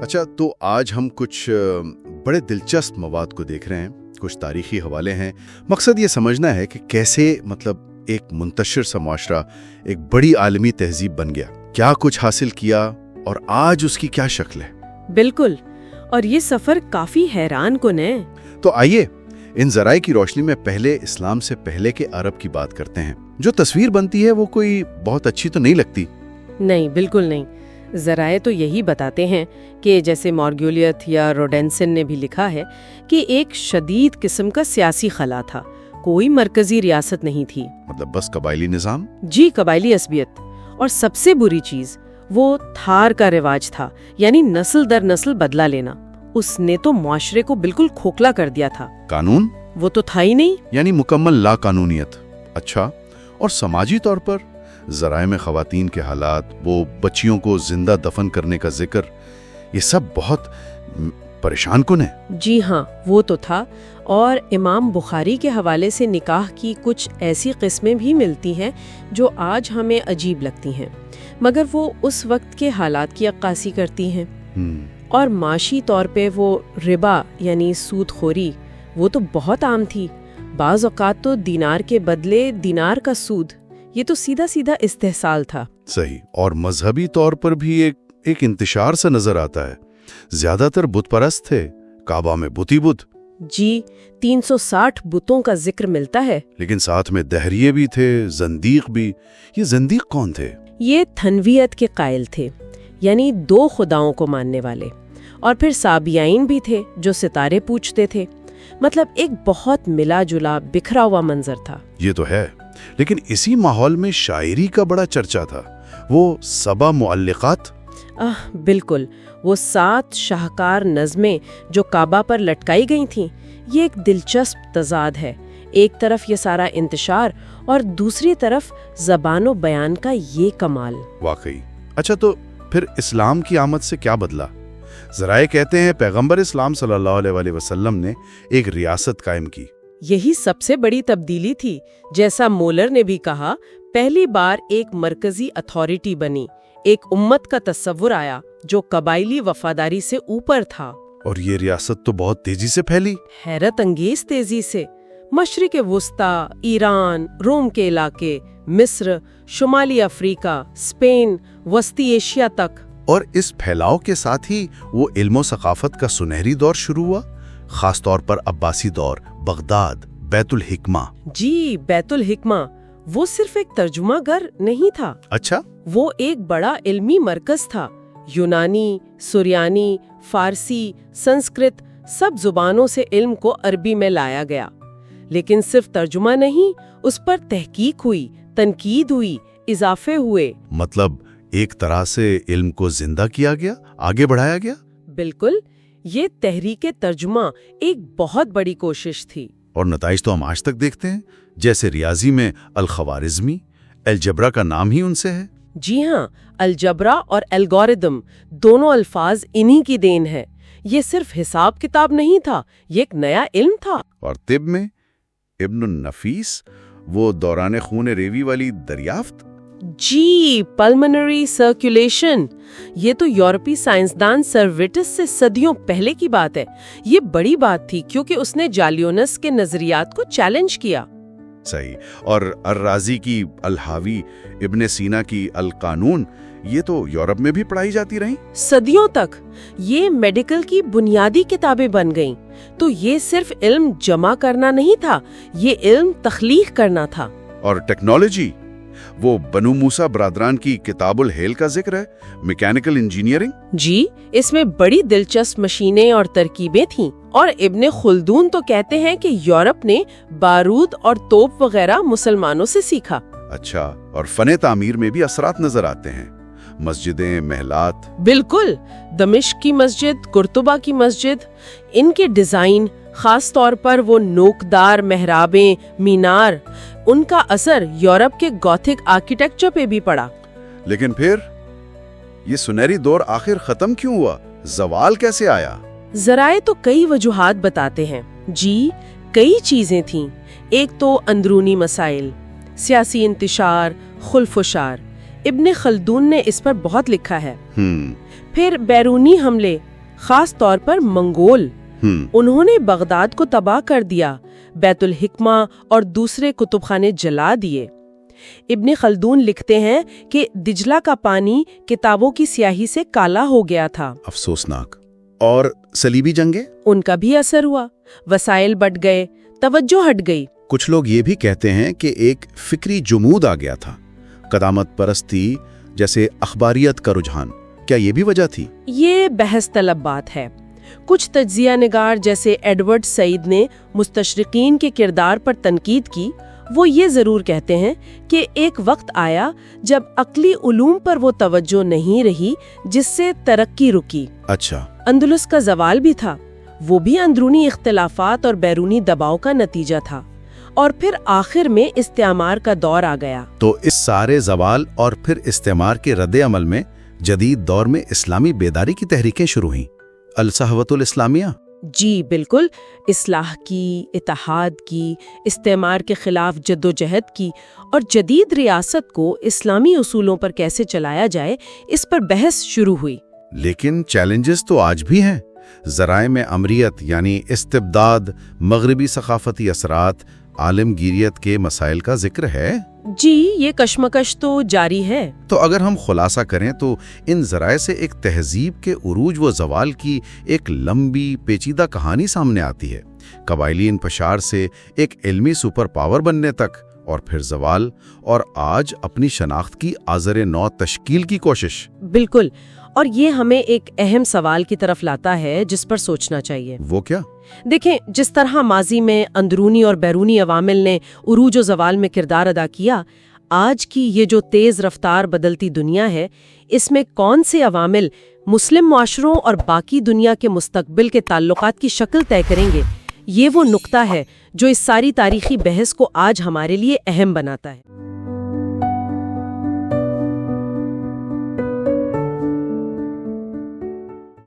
اچھا، تو آج ہم کچھ بڑے دلچسپ مواد کو دیکھ رہے ہیں، کچھ تاریخی حوالے ہیں۔ مقصد یہ سمجھنا ہے کہ کیسے ایک منتشر سا معاشرہ ایک بڑی عالمی تہذیب بن گیا، کیا کچھ حاصل کیا اور آج اس کی کیا شکل ہے۔ بالکل، اور یہ سفر کافی حیران کن ہے۔ تو آئیے ان ذرائع کی روشنی میں پہلے اسلام سے پہلے کے عرب کی بات کرتے ہیں۔ جو تصویر بنتی ہے وہ کوئی بہت اچھی تو نہیں لگتی۔ نہیں، بالکل نہیں۔ ذرائع تو یہی بتاتے ہیں کہ جیسے مارگیولیت یا روڈینسن نے بھی لکھا ہے کہ ایک شدید قسم کا سیاسی خلا تھا، کوئی مرکزی ریاست نہیں تھی۔ مطلب بس قبائلی نظام؟ جی، قبائلی عصبیت۔ اور سب سے بری چیز وہ تھار کا رواج تھا، یعنی نسل در نسل بدلہ لینا۔ اس نے تو معاشرے کو بالکل کھوکھلا کر دیا تھا۔ قانون؟ وہ تو تھا ہی نہیں، یعنی مکمل لا قانونیت۔ اچھا، اور سماجی طور پر ذرائع میں خواتین کے حالات، وہ بچیوں کو زندہ دفن کرنے کا ذکر، یہ سب بہت پریشان کن ہے۔ جی ہاں، وہ تو تھا۔ اور امام بخاری کے حوالے سے نکاح کی کچھ ایسی قسمیں بھی ملتی ہیں جو آج ہمیں عجیب لگتی ہیں، مگر وہ اس وقت کے حالات کی عکاسی کرتی ہیں۔ اور معاشی طور پہ وہ ربا یعنی سود خوری، وہ تو بہت عام تھی۔ بعض اوقات تو دینار کے بدلے دینار کا سود، یہ تو سیدھا سیدھا استحصال تھا۔ صحیح۔ اور مذہبی طور پر بھی ایک انتشار سا نظر آتا ہے۔ زیادہ تر بت پرست تھے، کعبہ میں بتی بت۔ جی، 360 بتوں کا ذکر ملتا ہے۔ لیکن ساتھ میں دہریے بھی تھے، زندیق بھی۔ یہ زندیق کون تھے؟ یہ تھنویت کے قائل تھے، یعنی 2 خداؤں کو ماننے والے۔ اور پھر سابیائین بھی تھے جو ستارے پوجتے تھے۔ مطلب ایک بہت ملا جلا بکھرا ہوا منظر تھا۔ یہ تو ہے، لیکن اسی ماحول میں شاعری کا بڑا چرچا تھا، وہ سبا معلقات۔ بالکل، وہ 7 شاہکار نظمیں جو کعبہ پر لٹکائی گئی تھیں۔ یہ ایک دلچسپ تضاد ہے، ایک طرف یہ سارا انتشار اور دوسری طرف زبان و بیان کا یہ کمال۔ واقعی۔ اچھا، تو پھر اسلام کی آمد سے کیا بدلا؟ ذرائع کہتے ہیں پیغمبر اسلام صلی اللہ علیہ وسلم نے ایک ریاست قائم کی۔ یہی سب سے بڑی تبدیلی تھی۔ جیسا مولر نے بھی کہا، پہلی بار ایک مرکزی اتھارٹی بنی، ایک امت کا تصور آیا جو قبائلی وفاداری سے اوپر تھا۔ اور یہ ریاست تو بہت تیزی سے پھیلی، حیرت انگیز تیزی سے۔ مشرق وسطیٰ، ایران، روم کے علاقے، مصر، شمالی افریقہ، اسپین، وسطی ایشیا تک۔ اور اس پھیلاؤ کے ساتھ ہی وہ علم و ثقافت کا سنہری دور شروع ہوا، خاص طور پر عباسی دور، بغداد، بیت الحکمہ۔ جی، بیت الحکمہ وہ صرف ایک ترجمہ گر نہیں تھا۔ اچھا، وہ ایک بڑا علمی مرکز تھا۔ یونانی، سریانی، فارسی، سنسکرت، سب زبانوں سے علم کو عربی میں لایا گیا۔ لیکن صرف ترجمہ نہیں، اس پر تحقیق ہوئی، تنقید ہوئی، اضافے ہوئے۔ مطلب ایک طرح سے علم کو زندہ کیا گیا، آگے بڑھایا گیا۔ بالکل، یہ تحریک ترجمہ ایک بہت بڑی کوشش تھی۔ اور نتائج تو ہم آج تک دیکھتے ہیں، جیسے ریاضی میں الخوارزمی، الجبرا کا نام ہی ان سے ہے۔ جی ہاں، الجبرا اور الگورتھم دونوں الفاظ انہی کی دین ہے۔ یہ صرف حساب کتاب نہیں تھا، یہ ایک نیا علم تھا۔ اور طب میں ابن النفیس، وہ دوران خون ریوی والی دریافت۔ جی، پلمنری سرکولیشن، یہ تو یورپی سائنسدان سرویٹس سے صدیوں پہلے کی بات ہے۔ یہ بڑی بات تھی کیونکہ اس نے جالیونس کے نظریات کو چیلنج کیا۔ صحیح۔ اور الرازی کی الحاوی، ابن سینا کی القانون، یہ تو یورپ میں بھی پڑھائی جاتی رہیں صدیوں تک۔ یہ میڈیکل کی بنیادی کتابیں بن گئیں۔ تو یہ صرف علم جمع کرنا نہیں تھا، یہ علم تخلیق کرنا تھا۔ اور ٹیکنالوجی، وہ بنو موسیٰ برادران کی کتاب الحیل کا ذکر ہے، میکینیکل انجینئرنگ۔ جی، اس میں بڑی دلچسپ مشینیں اور ترکیبیں تھیں۔ اور ابن خلدون تو کہتے ہیں کہ یورپ نے بارود اور توپ وغیرہ مسلمانوں سے سیکھا۔ اچھا، اور فن تعمیر میں بھی اثرات نظر آتے ہیں، مسجدیں، محلات۔ بالکل، دمشق کی مسجد، قرطبہ کی مسجد، ان کے ڈیزائن، خاص طور پر وہ نوکدار محرابیں، مینار، ان کا اثر یورپ کے گوتھک آرکیٹیکچر پہ بھی پڑا۔ لیکن پھر یہ سنہری دور آخر ختم کیوں ہوا؟ زوال کیسے آیا؟ ذرائع تو کئی وجوہات بتاتے ہیں۔ جی، کئی چیزیں تھیں۔ ایک تو اندرونی مسائل، سیاسی انتشار، خلف و شار، ابن خلدون نے اس پر بہت لکھا ہے۔ پھر بیرونی حملے، خاص طور پر منگول۔ انہوں نے بغداد کو تباہ کر دیا، بیت الحکمہ اور دوسرے کتب خانے جلا دیے۔ ابن خلدون لکھتے ہیں کہ دجلہ کا پانی کتابوں کی سیاہی سے کالا ہو گیا تھا۔ افسوسناک۔ اور صلیبی جنگیں؟ ان کا بھی اثر ہوا، وسائل بٹ گئے، توجہ ہٹ گئی۔ کچھ لوگ یہ بھی کہتے ہیں کہ ایک فکری جمود آ گیا تھا، قدامت پرستی جیسے اخباریت کا رجحان، کیا یہ بھی وجہ تھی؟ یہ بحث طلب بات ہے۔ کچھ تجزیہ نگار جیسے ایڈورڈ سعید نے مستشرقین کے کردار پر تنقید کی۔ وہ یہ ضرور کہتے ہیں کہ ایک وقت آیا جب عقلی علوم پر وہ توجہ نہیں رہی جس سے ترقی رکی۔ اچھا۔ اندلس کا زوال بھی تھا، وہ بھی اندرونی اختلافات اور بیرونی دباؤ کا نتیجہ تھا، اور پھر آخر میں استعمار کا دور آ گیا۔ تو اس سارے زوال اور پھر استعمار کے رد عمل میں جدید دور میں اسلامی بیداری کی تحریکیں شروع ہوئیں، الصحوۃ الاسلامیہ۔ جی بالکل، اصلاح کی، اتحاد کی، استعمار کے خلاف جدوجہد کی، اور جدید ریاست کو اسلامی اصولوں پر کیسے چلایا جائے اس پر بحث شروع ہوئی۔ لیکن چیلنجز تو آج بھی ہیں۔ ذرائع میں امریت یعنی استبداد، مغربی ثقافتی اثرات، عالمگیریت کے مسائل کا ذکر ہے۔ جی، یہ کشمکش تو جاری ہے۔ تو اگر ہم خلاصہ کریں تو ان ذرائع سے ایک تہذیب کے عروج و زوال کی ایک لمبی پیچیدہ کہانی سامنے آتی ہے، قبائلی انتشار سے ایک علمی سپر پاور بننے تک، اور پھر زوال، اور آج اپنی شناخت کی آذر نو تشکیل کی کوشش۔ بالکل، اور یہ ہمیں ایک اہم سوال کی طرف لاتا ہے جس پر سوچنا چاہیے۔ وہ کیا؟ دیکھیں، جس طرح ماضی میں اندرونی اور بیرونی عوامل نے عروج و زوال میں کردار ادا کیا، آج کی یہ جو تیز رفتار بدلتی دنیا ہے، اس میں کون سے عوامل مسلم معاشروں اور باقی دنیا کے مستقبل کے تعلقات کی شکل طے کریں گے، یہ وہ نقطہ ہے جو اس ساری تاریخی بحث کو آج ہمارے لیے اہم بناتا ہے۔